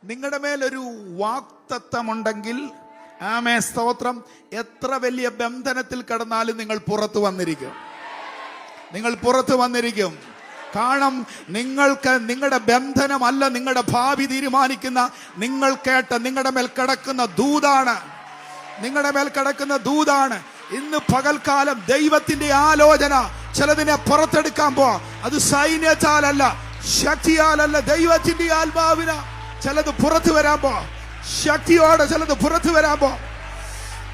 നിങ്ങളുടെ മേലൊരു വാക്തത്വമുണ്ടെങ്കിൽ, ആമേ സ്തോത്രം, എത്ര വലിയ ബന്ധനത്തിൽ കിടന്നാലും നിങ്ങൾ പുറത്തു വന്നിരിക്കും. നിങ്ങൾ പുറത്തു വന്നിരിക്കും. കാരണം നിങ്ങൾക്ക് നിങ്ങളുടെ ബന്ധനമല്ല നിങ്ങളുടെ ഭാവി തീരുമാനിക്കുന്ന, നിങ്ങൾ കേട്ട നിങ്ങളുടെ മേൽ കിടക്കുന്ന ദൂതാണ്. നിങ്ങളുടെ മേൽ കിടക്കുന്ന ദൂതാണ്. ഇന്ന് പകൽക്കാലം ദൈവത്തിന്റെ ആലോചന ചിലതിനെ പുറത്തെടുക്കാൻ പോവാ. അത് സൈന്യത്താലല്ല, ശക്തിയാലല്ല, ദൈവത്തിന്റെ ആത്മാവിന ചിലത് പുറത്തു വരാൻ പോവാ. ശക്തിയോടെ ചിലത് പുറത്തു വരാൻ പോവാ.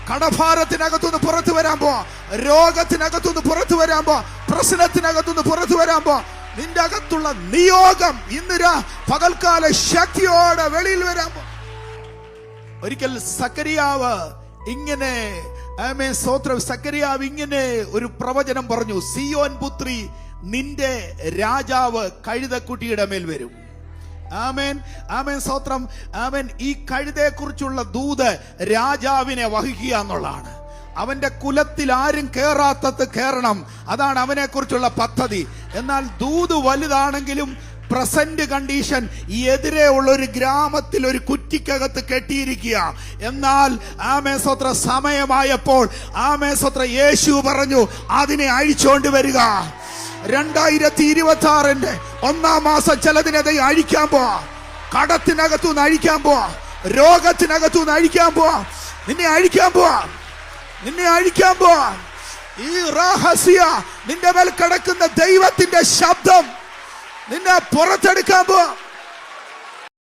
കടഭാരത്തിനകത്തുനിന്ന് പുറത്തു വരാൻ പോവാ. രോഗത്തിനകത്തുനിന്ന് പുറത്തു വരാൻ പോവാ. പ്രശ്നത്തിനകത്തുനിന്ന് പുറത്തു വരാൻ പോവാ. നിന്റെ അകത്തുള്ള നിയോഗം ഇന്ന് പകൽക്കാല ശക്തിയോടെ വെളിയിൽ വരാൻ പോവാ. ഒരിക്കൽ സക്കറിയാവ് ഇങ്ങനെ, ആമേൻ സ്തോത്രം, സക്കറിയാവ് ഇങ്ങനെ ഒരു പ്രവചനം പറഞ്ഞു: സിയോൻ പുത്രി, നിന്റെ രാജാവ് കഴുതക്കുട്ടിയുടെ മേൽ വരും. ആമേൻ, ആമേൻ സ്തോത്രം, ആമേൻ. ഈ കഴുതയെ കുറിച്ചുള്ള ദൂത് രാജാവിനെ വഹിക്കുക എന്നുള്ളതാണ്. അവന്റെ കുലത്തിൽ ആരും കേറാത്തത് കേറണം, അതാണ് അവനെ കുറിച്ചുള്ള പദ്ധതി. എന്നാൽ ദൂത് വലുതാണെങ്കിലും പ്രസന്റ് കണ്ടീഷൻ എതിരെ ഉള്ള ഒരു ഗ്രാമത്തിൽ ഒരു കുറ്റിക്കകത്ത് കെട്ടിയിരിക്കുക. എന്നാൽ ആമേൻ സ്തോത്രം, സമയമായപ്പോൾ ആമേൻ സ്തോത്രം, യേശു പറഞ്ഞു അതിനെ അഴിച്ചോണ്ട് വരിക. 2026 1-ാം മാസം ചിലതിനെ അഴിക്കാൻ പോവാ. കടത്തിനകത്തുനിന്ന് അഴിക്കാൻ പോവാ. രോഗത്തിനകത്തുനിന്ന് അഴിക്കാൻ പോവാ. നിന്നെ അഴിക്കാൻ പോവാ. നിന്നെ അഴിക്കാൻ പോവാ. ഈ രഹസ്യ നിന്റെ മേൽ കിടക്കുന്ന ദൈവത്തിന്റെ ശബ്ദം നിന്നെ പുറത്തെടുക്കാൻ പോവാ.